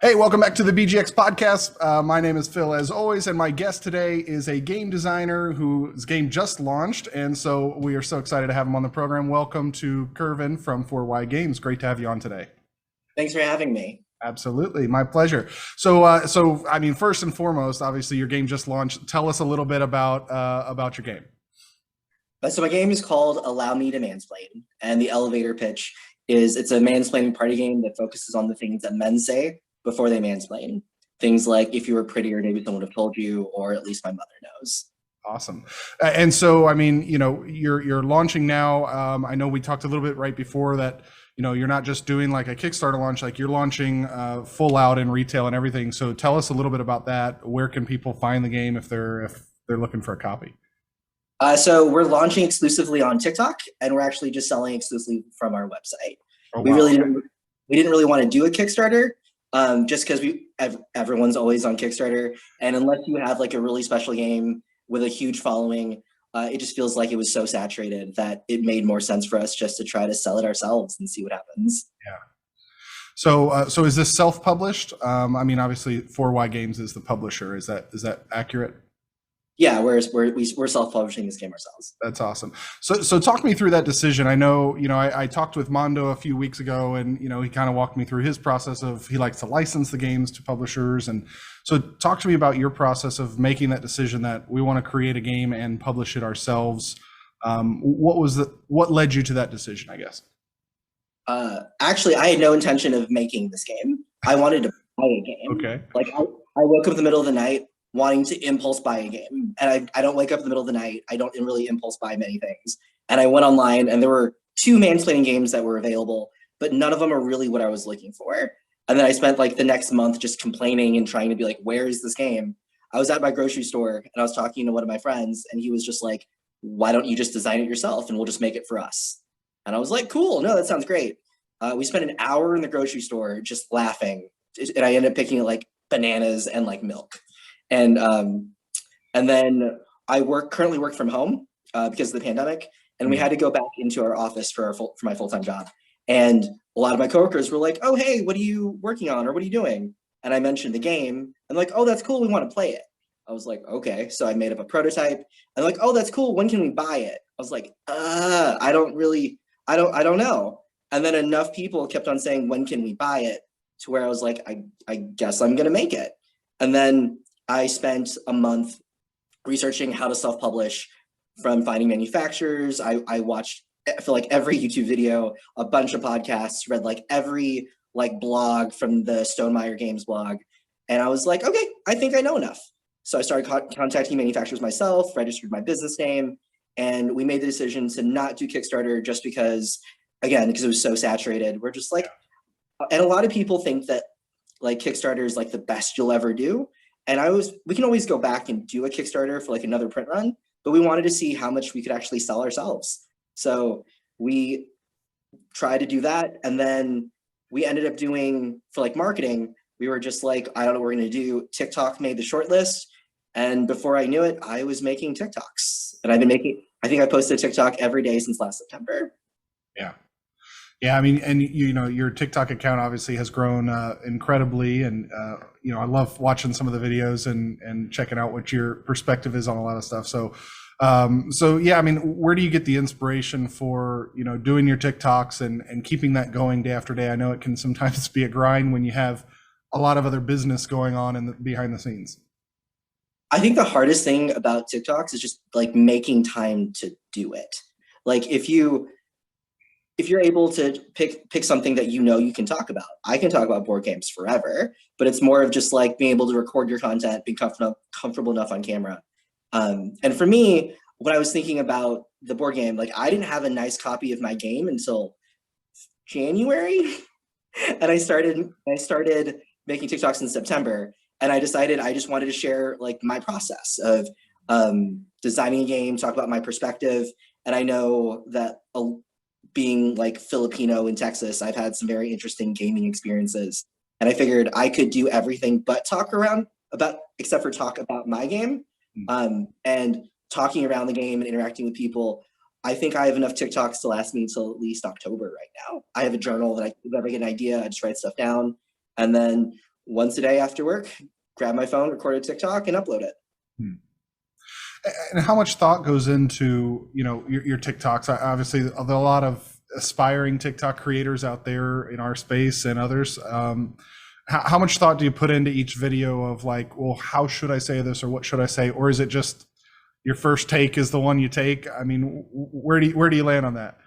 Hey, welcome back to the BGX podcast. My name is Phil, as always, and my guest today is a game designer whose game just launched, and so we are so excited to have him on the program. Welcome to Kervin from 4Y Games. Great to have you on today. Thanks for having me. Absolutely, my pleasure. So I mean, first and foremost, obviously, your game just launched. Tell us a little bit about your game. So my game is called Allow Me to Mansplain, and the elevator pitch is it's a mansplaining party game that focuses on the things that men say before they mansplain. Things like, if you were prettier, maybe someone would have told you, or at least my mother knows. Awesome. And so, I mean, you're launching now. I know we talked a little bit right before that. You're not just doing like a Kickstarter launch, like you're launching full out in retail and everything. So tell us a little bit about that. Where can people find the game if they're looking for a copy? So we're launching exclusively on TikTok, and we're actually just selling exclusively from our website. Oh, We wow. really didn't really want to do a Kickstarter, just because everyone's always on Kickstarter, and unless you have like a really special game with a huge following, it just feels like it was so saturated that it made more sense for us just to try to sell it ourselves and see what happens. Yeah. So is this self-published? I mean, obviously, 4Y Games is the publisher. Is that accurate? Yeah, we're self-publishing this game ourselves. That's awesome. So talk me through that decision. I know, I talked with Mondo a few weeks ago, and he kind of walked me through his process of he likes to license the games to publishers. And so talk to me about your process of making that decision that we want to create a game and publish it ourselves. What led you to that decision, I guess? Actually, I had no intention of making this game. I wanted to buy a game. Okay. Like I woke up in the middle of the night wanting to impulse buy a game. And I don't wake up in the middle of the night. I don't really impulse buy many things. And I went online, and there were 2 mansplaining games that were available, but none of them are really what I was looking for. And then I spent like the next month just complaining and trying to be like, where is this game? I was at my grocery store, and I was talking to one of my friends, and he was just like, why don't you just design it yourself and we'll just make it for us? And I was like, cool, no, that sounds great. We spent an hour in the grocery store just laughing, and I ended up picking like bananas and like milk. And then I currently work from home because of the pandemic, and we had to go back into our office for my full-time job. And a lot of my coworkers were like, "Oh, hey, what are you working on, or what are you doing?" And I mentioned the game, and like, "Oh, that's cool. We want to play it." I was like, "Okay." So I made up a prototype, and like, "Oh, that's cool. When can we buy it?" I was like, I don't know." And then enough people kept on saying, "When can we buy it?" to where I was like, I guess I'm gonna make it. And then I spent a month researching how to self-publish, from finding manufacturers. I watched, I feel like, every YouTube video, a bunch of podcasts, read like every like blog from the Stonemaier Games blog. And I was like, okay, I think I know enough. So I started contacting manufacturers myself, registered my business name, and we made the decision to not do Kickstarter just because it was so saturated. We're just like, and a lot of people think that like Kickstarter is like the best you'll ever do. And we can always go back and do a Kickstarter for like another print run, but we wanted to see how much we could actually sell ourselves. So we tried to do that. And then we ended up doing, for like marketing, we were just like, I don't know what we're going to do. TikTok made the short list. And before I knew it, I was making TikToks. And I think I posted TikTok every day since last September. Yeah. Yeah, I mean, and your TikTok account obviously has grown incredibly, and I love watching some of the videos and checking out what your perspective is on a lot of stuff. So yeah, I mean, where do you get the inspiration for doing your TikToks and keeping that going day after day? I know it can sometimes be a grind when you have a lot of other business going on behind the scenes. I think the hardest thing about TikToks is just like making time to do it. Like if you're able to pick something that you can talk about. I can talk about board games forever, but it's more of just like being able to record your content, being comfortable enough on camera. And for me, when I was thinking about the board game, like I didn't have a nice copy of my game until January, and I started making TikToks in September, and I decided I just wanted to share like my process of designing a game, talk about my perspective, and I know that being like Filipino in Texas, I've had some very interesting gaming experiences. And I figured I could do everything but except for talk about my game. And talking around the game and interacting with people. I think I have enough TikToks to last me until at least October right now. I have a journal that whenever I get an idea, I just write stuff down. And then once a day after work, grab my phone, record a TikTok, and upload it. Hmm. And how much thought goes into, your TikToks? Obviously, there are a lot of aspiring TikTok creators out there in our space and others. How much thought do you put into each video of like, well, how should I say this or what should I say? Or is it just your first take is the one you take? I mean, where do you land on that?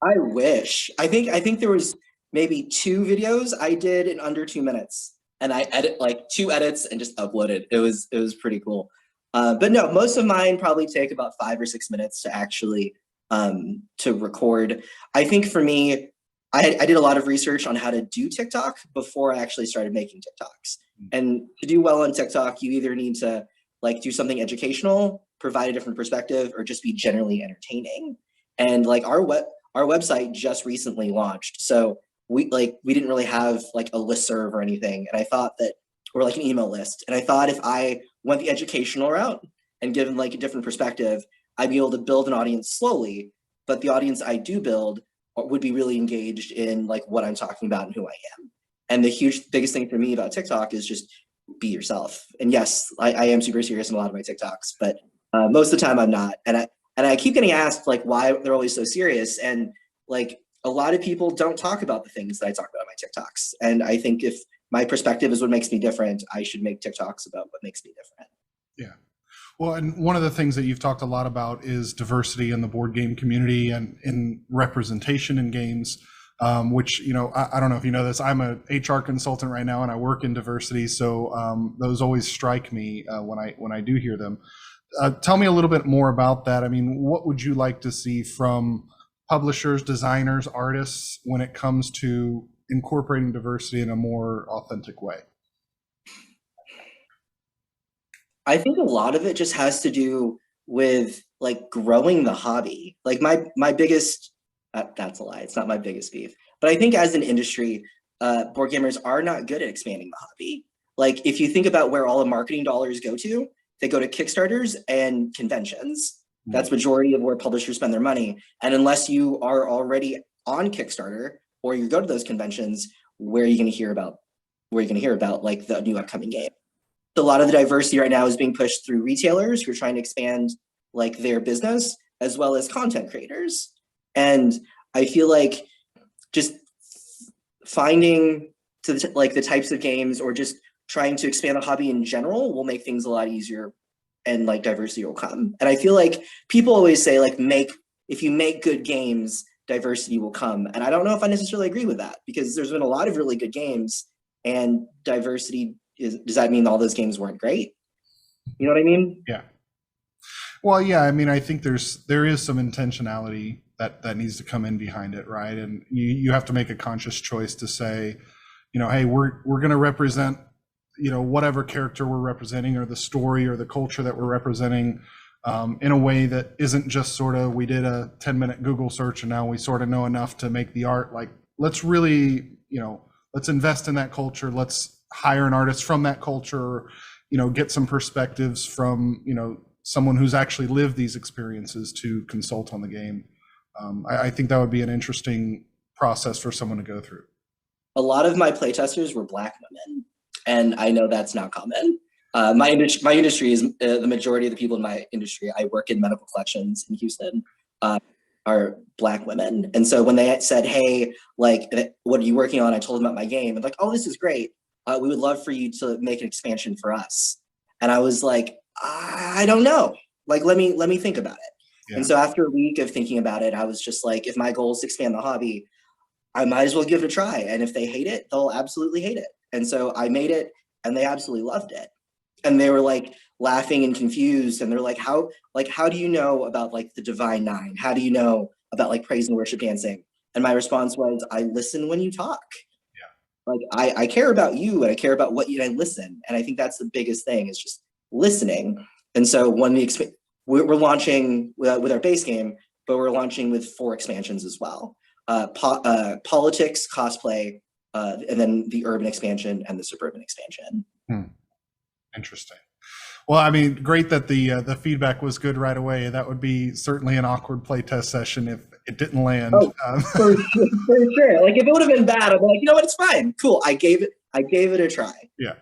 I wish. I think there was maybe 2 videos I did in under 2 minutes, and I edit like 2 edits and just uploaded. It was pretty cool. But no, most of mine probably take about 5 or 6 minutes to actually to record. I think for me, I did a lot of research on how to do TikTok before I actually started making TikToks. And to do well on TikTok, you either need to like do something educational, provide a different perspective, or just be generally entertaining. And like our website just recently launched, so we didn't really have like a listserv or anything. And I thought that, or like an email list. And I thought if I went the educational route and given like a different perspective, I'd be able to build an audience slowly. But the audience I do build would be really engaged in like what I'm talking about and who I am. And the biggest thing for me about TikTok is just be yourself. And yes, I am super serious in a lot of my TikToks, but most of the time I'm not. And I keep getting asked like why they're always so serious. And like a lot of people don't talk about the things that I talk about on my TikToks. And I think if my perspective is what makes me different, I should make TikToks about what makes me different. Yeah. Well, and one of the things that you've talked a lot about is diversity in the board game community and in representation in games, which, I don't know if you know this, I'm a HR consultant right now and I work in diversity. So those always strike me when I do hear them. Tell me a little bit more about that. I mean, what would you like to see from publishers, designers, artists when it comes to incorporating diversity in a more authentic way? I think a lot of it just has to do with like growing the hobby. Like my biggest, that's a lie, it's not my biggest beef, but I think as an industry, board gamers are not good at expanding the hobby. Like if you think about where all the marketing dollars go to, they go to Kickstarters and conventions. That's majority of where publishers spend their money. And unless you are already on Kickstarter or you go to those conventions, where are you going to hear about like the new upcoming game? A lot of the diversity right now is being pushed through retailers who are trying to expand like their business, as well as content creators. And I feel like just finding like the types of games or just trying to expand the hobby in general will make things a lot easier, and like diversity will come. And I feel like people always say like if you make good games, diversity will come. And I don't know if I necessarily agree with that, because there's been a lot of really good games and diversity does that mean all those games weren't great? You know what I mean? Yeah. Well, yeah, I mean, I think there is some intentionality that needs to come in behind it, right? And you have to make a conscious choice to say, hey, we're going to represent, whatever character we're representing or the story or the culture that we're representing in a way that isn't just sort of, we did a 10-minute Google search and now we sort of know enough to make the art. Like, let's really, let's invest in that culture. Let's hire an artist from that culture, get some perspectives from, someone who's actually lived these experiences to consult on the game. I think that would be an interesting process for someone to go through. A lot of my playtesters were Black women, and I know that's not common. My industry is the majority of the people in my industry. I work in medical collections in Houston, are Black women. And so when they said, hey, like, what are you working on? I told them about my game and like, oh, this is great. We would love for you to make an expansion for us. And I was like, I don't know. Like, let me think about it. Yeah. And so after a week of thinking about it, I was just like, if my goal is to expand the hobby, I might as well give it a try. And if they hate it, they'll absolutely hate it. And so I made it and they absolutely loved it. And they were like laughing and confused. And they're like, how do you know about like the Divine Nine? How do you know about like praise and worship dancing? And my response was, I listen when you talk. Like I care about you and I care about what I listen. And I think that's the biggest thing, is just listening. And so when we're launching with our base game, but we're launching with 4 expansions as well. Politics, cosplay, and then the urban expansion and the suburban expansion. Interesting. Well, I mean, great that the feedback was good right away. That would be certainly an awkward playtest session if it didn't land. For sure. Like if it would have been bad, I'd be like, you know what, it's fine, cool. I gave it I gave it a try. Yeah.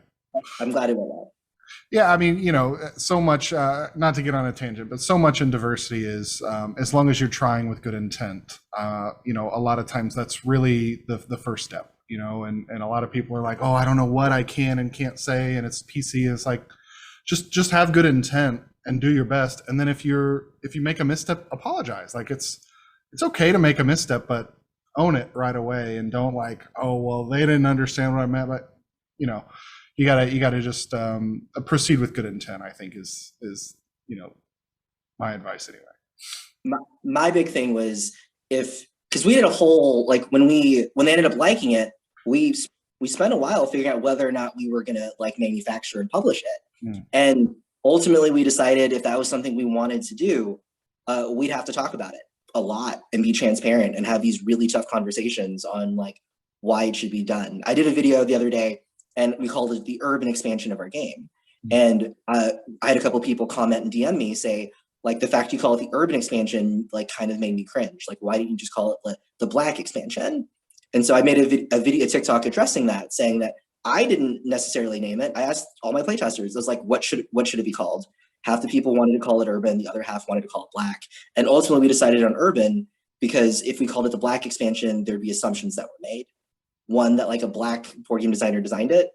I'm glad it went well. Yeah, I mean, so much, not to get on a tangent, but so much in diversity is, as long as you're trying with good intent, a lot of times that's really the first step, and a lot of people are like, oh, I don't know what I can and can't say. And it's PC. It's like, just have good intent and do your best. And then if you make a misstep, apologize. Like it's okay to make a misstep, but own it right away. And don't like, oh, well, they didn't understand what I meant. But, you gotta just proceed with good intent, I think is my advice anyway. My big thing was because we did a whole, like when they ended up liking it, we spent a while figuring out whether or not we were gonna like manufacture and publish it. And ultimately we decided if that was something we wanted to do, we'd have to talk about it a lot and be transparent and have these really tough conversations on like why it should be done. I did a video the other day and we called it the urban expansion of our game. And I had a couple people comment and DM me say, like, the fact you call it the urban expansion, like, kind of made me cringe. Like, why didn't you just call it the Black expansion? And so I made a TikTok addressing that, saying that I didn't necessarily name it. I asked all my playtesters, I was like, what should it be called? Half the people wanted to call it urban, the other half wanted to call it Black. And ultimately we decided on urban because if we called it the Black expansion, there'd be assumptions that were made. One, that like a Black board game designer designed it.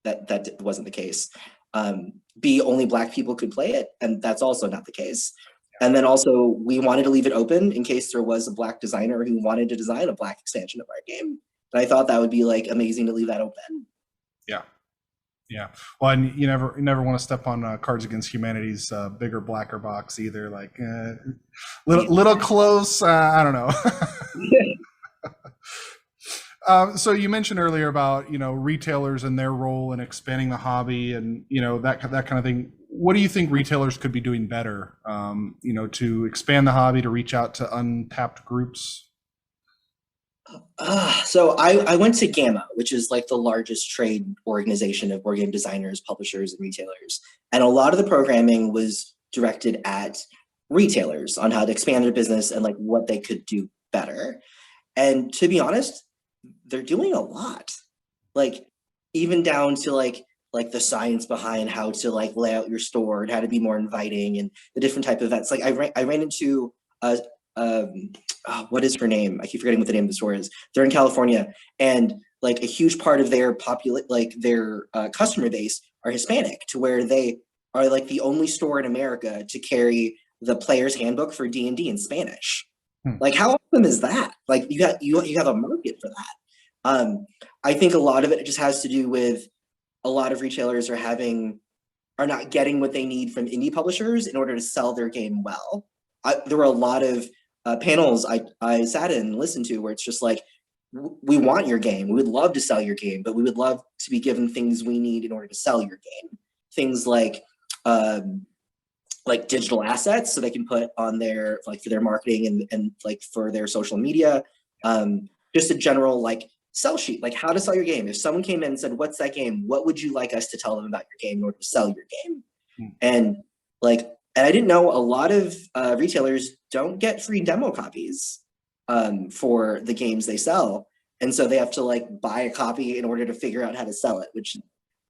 That wasn't the case. B, only Black people could play it, and that's also not the case. And then also we wanted to leave it open in case there was a Black designer who wanted to design a Black expansion of our game. And I thought that would be like amazing to leave that open. Yeah. Well, and you never want to step on Cards Against Humanity's bigger, blacker box either. Like little close. I don't know. So you mentioned earlier about retailers and their role in expanding the hobby and that kind of thing. What do you think retailers could be doing better? To expand the hobby, to reach out to untapped groups. So I went to GAMA, which is like the largest trade organization of board game designers, publishers, and retailers. And a lot of the programming was directed at retailers on how to expand their business and like what they could do better. And to be honest, they're doing a lot, like even down to like the science behind how to like lay out your store and how to be more inviting and the different type of events. Like I ran into what is her name? I keep forgetting what the name of the store is. They're in California, and like a huge part of their customer base are Hispanic, to where they are like the only store in America to carry the player's handbook for D&D in Spanish. Like, how awesome is that? Like, you have a market for that. I think a lot of it just has to do with a lot of retailers are not getting what they need from indie publishers in order to sell their game well. There were a lot of panels I sat in and listened to where it's just like, we want your game. We would love to sell your game, but we would love to be given things we need in order to sell your game. Things like digital assets so they can put on their for their marketing and like for their social media. Just a general like sell sheet, like how to sell your game. If someone came in and said, "What's that game? What would you like us to tell them about your game in order to sell your game?" And I didn't know a lot of retailers don't get free demo copies for the games they sell, and so they have to like buy a copy in order to figure out how to sell it, which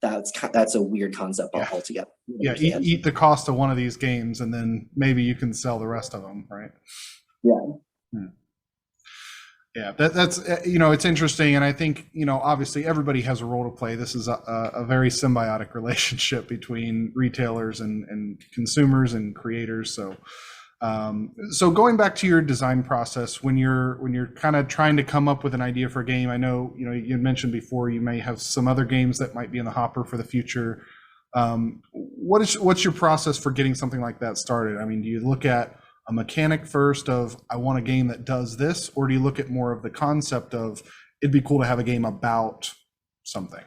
that's a weird concept altogether. Yeah, eat the cost of one of these games, and then maybe you can sell the rest of them, right? Yeah. Yeah, that's it's interesting, and I think obviously everybody has a role to play. This is a very symbiotic relationship between retailers and consumers and creators. So going back to your design process, when you're kind of trying to come up with an idea for a game, I know you had mentioned before you may have some other games that might be in the hopper for the future. What's your process for getting something like that started? I mean, do you look at a mechanic first of I want a game that does this, or do you look at more of the concept of it'd be cool to have a game about something?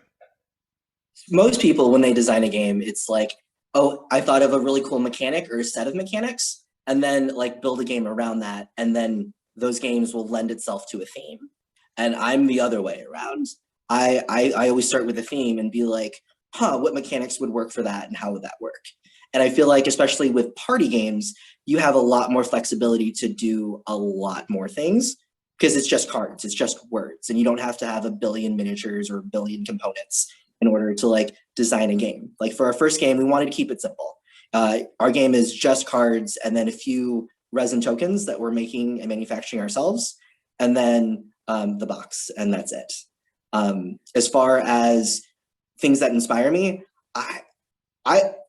Most people, when they design a game, it's like, oh, I thought of a really cool mechanic or a set of mechanics, and then like build a game around that, and then those games will lend itself to a theme. And I'm the other way around. I always start with a theme and be like, what mechanics would work for that, and how would that work? And I feel like, especially with party games, you have a lot more flexibility to do a lot more things. because it's just cards, it's just words, and you don't have to have a billion miniatures or a billion components in order to like design a game. Like for our first game, we wanted to keep it simple. Our game is just cards and then a few resin tokens that we're making and manufacturing ourselves, and then the box, and that's it. As far as things that inspire me, I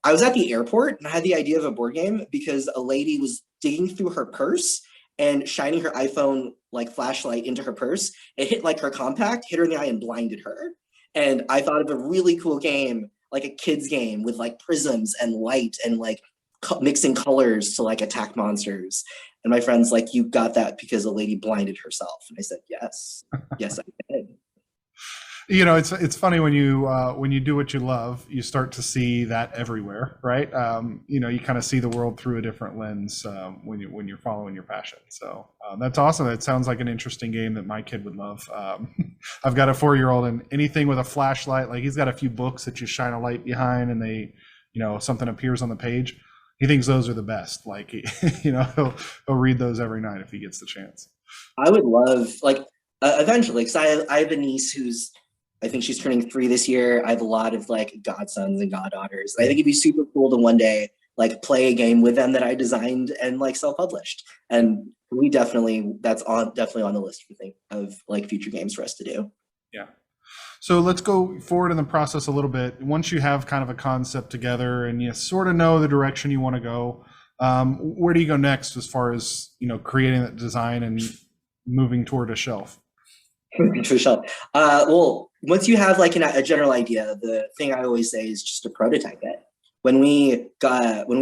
was at the airport and I had the idea of a board game because a lady was digging through her purse and shining her iPhone like flashlight into her purse. It hit like her compact, hit her in the eye and blinded her. And I thought of a really cool game, like a kid's game with like prisms and light and like mixing colors to like attack monsters. And my friend's like, you got that because a lady blinded herself. And I said, yes, yes, I did. You know, it's funny when you do what you love, you start to see that everywhere, right? You know, you kind of see the world through a different lens when you're following your passion. So that's awesome. That sounds like an interesting game that my kid would love. I've got a 4-year-old, and anything with a flashlight, like he's got a few books that you shine a light behind, and they, you know, something appears on the page. He thinks those are the best. Like, you know, he'll read those every night if he gets the chance. I would love, like, eventually, because I have a niece who's, I think she's turning 3 this year. I have a lot of like godsons and goddaughters. I think it'd be super cool to one day like play a game with them that I designed and like self-published. And we definitely, definitely on the list of like future games for us to do. Yeah. So let's go forward in the process a little bit. Once you have kind of a concept together and you sort of know the direction you want to go, where do you go next as far as, you know, creating that design and moving toward a shelf? Well, once you have like a general idea, the thing I always say is just to prototype it. When we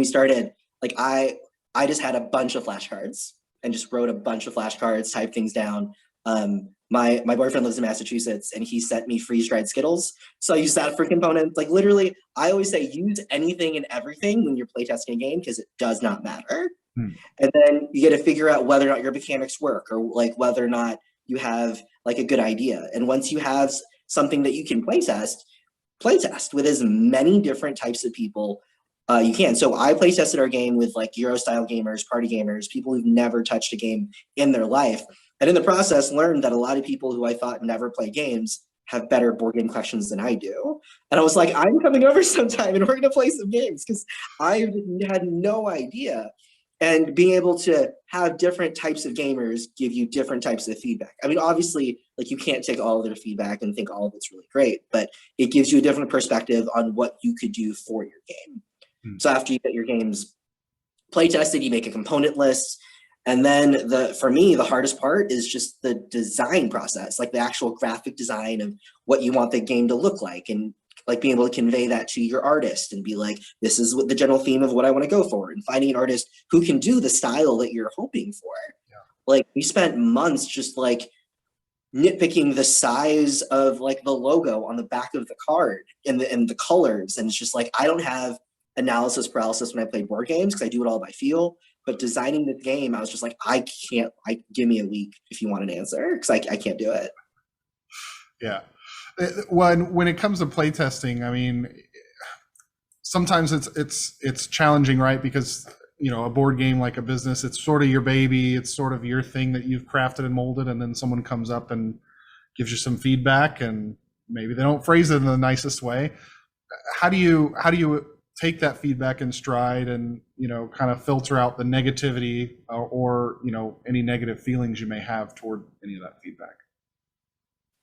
started, like I just had a bunch of flashcards and just wrote a bunch of flashcards, typed things down. My boyfriend lives in Massachusetts and he sent me freeze-dried Skittles. So I used that for components. Like literally, I always say use anything and everything when you're playtesting a game because it does not matter. And then you get to figure out whether or not your mechanics work or like whether or not you have like a good idea. And once you have something that you can playtest with as many different types of people you can. So I playtested our game with like Euro style gamers, party gamers, people who've never touched a game in their life. And in the process learned that a lot of people who I thought never play games have better board game collections than I do. And I was like, I'm coming over sometime and we're gonna play some games because I had no idea. And being able to have different types of gamers give you different types of feedback. I mean, obviously, like you can't take all of their feedback and think all of it's really great, but it gives you a different perspective on what you could do for your game. So after you get your games play tested, you make a component list. And then for me, the hardest part is just the design process, like the actual graphic design of what you want the game to look like, and like being able to convey that to your artist and be like, this is what the general theme of what I want to go for, and finding an artist who can do the style that you're hoping for. Yeah. Like we spent months just like nitpicking the size of like the logo on the back of the card and the colors. And it's just like, I don't have analysis paralysis when I play board games because I do it all by feel. But designing the game, I was just like, give me a week if you want an answer because I can't do it. Yeah. When it comes to playtesting, I mean, sometimes it's challenging, right? Because, you know, a board game like a business, it's sort of your baby, it's sort of your thing that you've crafted and molded, and then someone comes up and gives you some feedback, and maybe they don't phrase it in the nicest way. How do you take that feedback in stride and, you know, kind of filter out the negativity or you know, any negative feelings you may have toward any of that feedback?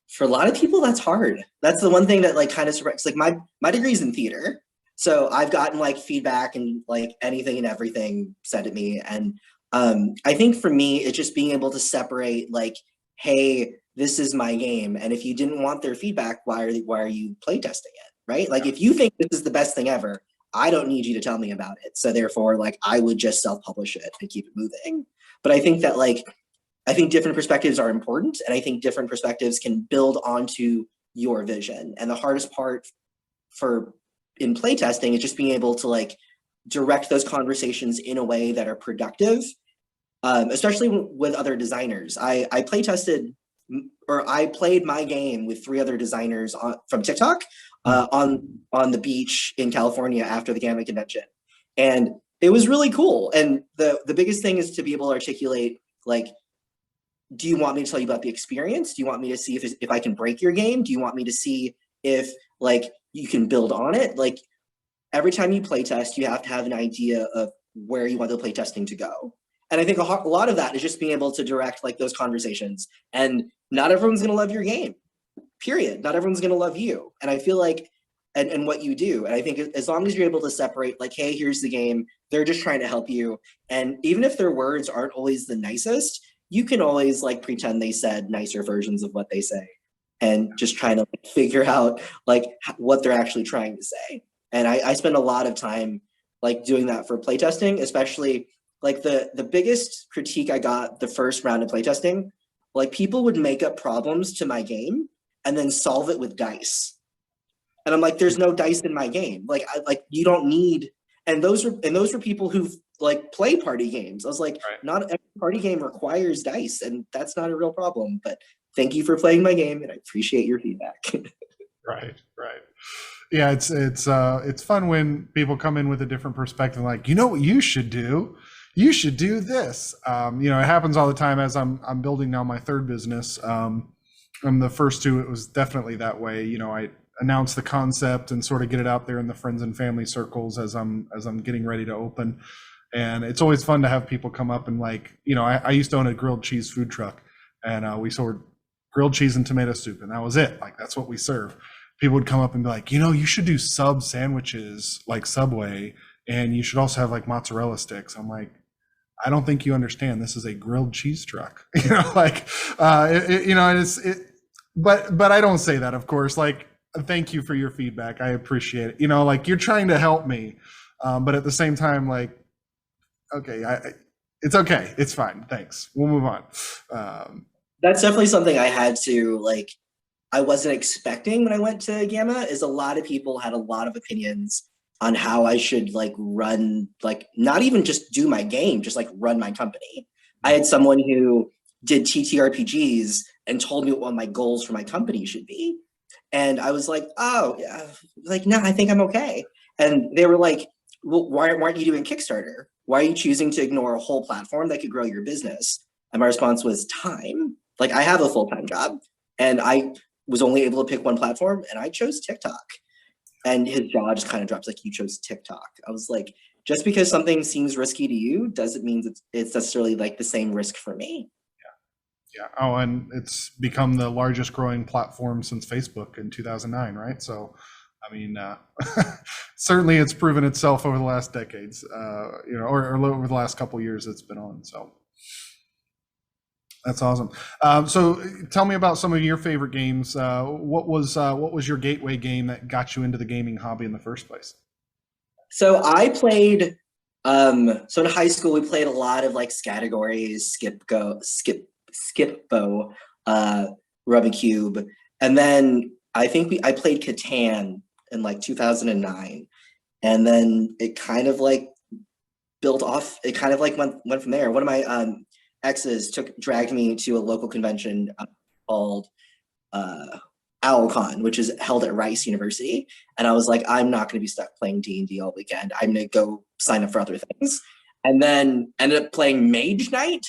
For a lot of people, that's hard. That's the one thing that like kind of surprised. Like my degree's in theater, so I've gotten like feedback and like anything and everything said at me. And I think for me, it's just being able to separate like, hey, this is my game, and if you didn't want their feedback, why are you playtesting it, right? Like if you think this is the best thing ever, I don't need you to tell me about it. So therefore, like I would just self-publish it and keep it moving. But I think that like I think different perspectives are important, and I think different perspectives can build onto your vision. And the hardest part in playtesting is just being able to like direct those conversations in a way that are productive, especially with other designers. I played my game with 3 other designers from TikTok on the beach in California after the Gamma convention, and it was really cool. And the biggest thing is to be able to articulate like do you want me to tell you about the experience? Do you want me to see if I can break your game? Do you want me to see if like you can build on it? Like every time you play test, you have to have an idea of where you want the play testing to go. And I think a lot of that is just being able to direct like those conversations. And not everyone's going to love your game, period. Not everyone's going to love you. And I feel like, and what you do. And I think as long as you're able to separate like, hey, here's the game, they're just trying to help you. And even if their words aren't always the nicest, you can always like pretend they said nicer versions of what they say and just trying to like, figure out like what they're actually trying to say. And I spend a lot of time like doing that for playtesting, especially like the biggest critique I got the first round of playtesting, like people would make up problems to my game and then solve it with dice. And I'm like, there's no dice in my game. Like, you don't need. And those were people who like play party games. I was like, Right. not every party game requires dice, and that's not a real problem. But thank you for playing my game, and I appreciate your feedback. Right, right. Yeah, it's fun when people come in with a different perspective, like, you know what you should do? You should do this. You know, it happens all the time as I'm building now my third business. From the first two, it was definitely that way. You know, I announce the concept and sort of get it out there in the friends and family circles as I'm getting ready to open. And it's always fun to have people come up and like, you know, I used to own a grilled cheese food truck, and we sold grilled cheese and tomato soup, and that was it. Like that's what we serve. People would come up and be like, you know, you should do sub sandwiches like Subway, and you should also have like mozzarella sticks. I'm like, I don't think you understand. This is a grilled cheese truck. You know, like, you know, but I don't say that, of course. Like, thank you for your feedback. I appreciate it. You know, like you're trying to help me, but at the same time, like, okay, it's okay. It's fine. Thanks. We'll move on. That's definitely something I had to like. I wasn't expecting when I went to Gamma. Is a lot of people had a lot of opinions on how I should like run, like not even just do my game, just like run my company. I had someone who did TTRPGs and told me what my goals for my company should be. And I was like, oh, yeah, like, no, I think I'm okay. And they were like, well, why aren't you doing Kickstarter? Why are you choosing to ignore a whole platform that could grow your business? And my response was time. Like, I have a full-time job, and I was only able to pick one platform, and I chose TikTok. And his jaw just kind of drops, like, you chose TikTok. I was like, just because something seems risky to you doesn't mean it's necessarily like the same risk for me. Yeah. Oh, and it's become the largest growing platform since Facebook in 2009, right? So, I mean, certainly it's proven itself over the last decades, you know, or over the last couple of years it's been on. So that's awesome. So tell me about some of your favorite games. What was your gateway game that got you into the gaming hobby in the first place? So I played, so in high school, we played a lot of like categories, Skip-Bo, Rubik Cube. And then I think I played Catan in like 2009. And then it kind of like built off, it kind of like went from there. One of my exes dragged me to a local convention called OwlCon, which is held at Rice University. And I was like, I'm not going to be stuck playing D&D all weekend. I'm going to go sign up for other things. And then ended up playing Mage Knight,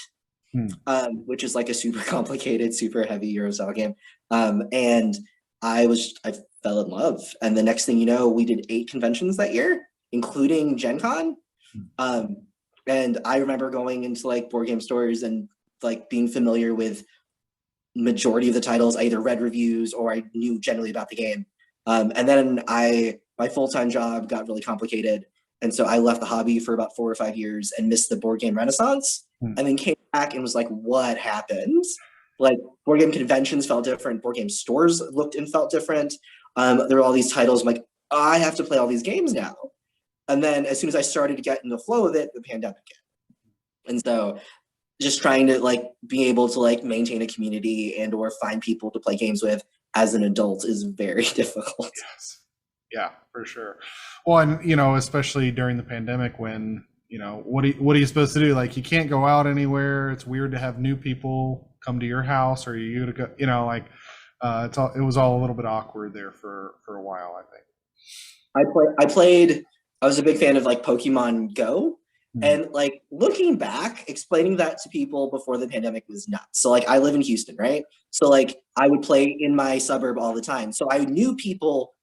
which is like a super complicated, super heavy Euro-style game. And I fell in love. And the next thing you know, we did 8 conventions that year, including Gen Con. And I remember going into like board game stores and like being familiar with majority of the titles. I either read reviews or I knew generally about the game. And then my full-time job got really complicated. And so I left the hobby for about 4 or 5 years and missed the board game renaissance, and then came back and was like, what happened? Like board game conventions felt different. Board game stores looked and felt different. There were all these titles. I'm like, I have to play all these games now. And then as soon as I started to get in the flow of it, the pandemic hit. And so just trying to like be able to like maintain a community and or find people to play games with as an adult is very difficult. Yes. Yeah, for sure. Well, and you know, especially during the pandemic when, you know, what are you supposed to do? Like you can't go out anywhere. It's weird to have new people come to your house or you to go, you know, like it was all a little bit awkward there for a while, I think. I was a big fan of like Pokemon Go. And like looking back, explaining that to people before the pandemic was nuts. So like I live in Houston, right? So like I would play in my suburb all the time. So I knew people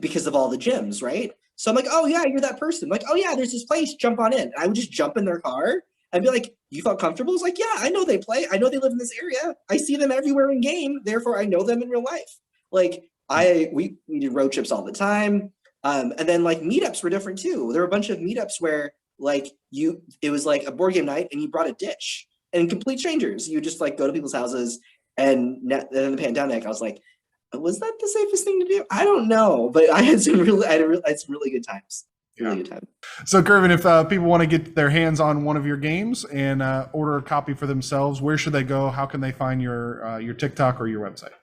because of all the gyms, right? So I'm like, oh yeah, you're that person. I'm like, oh yeah, there's this place, jump on in. And I would just jump in their car and be like, you felt comfortable? It's like, yeah, I know they play. I know they live in this area. I see them everywhere in game. Therefore, I know them in real life. Like we did road trips all the time. And then like meetups were different too. There were a bunch of meetups where like it was like a board game night and you brought a dish and complete strangers. You just like go to people's houses and then the pandemic, I was like, was that the safest thing to do? I don't know, but I had some really good times. Really good time. So, Kervin, if people want to get their hands on one of your games and order a copy for themselves, where should they go? How can they find your TikTok or your website?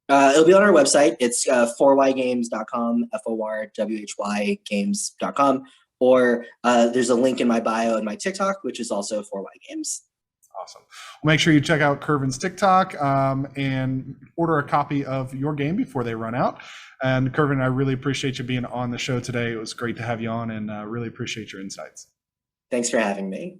It'll be on our website. It's 4ygames.com, FORWHY games.com. Or there's a link in my bio in my TikTok, which is also 4Y Games. Awesome. Well, make sure you check out Kervin's TikTok and order a copy of your game before they run out. And Kervin, I really appreciate you being on the show today. It was great to have you on and really appreciate your insights. Thanks for having me.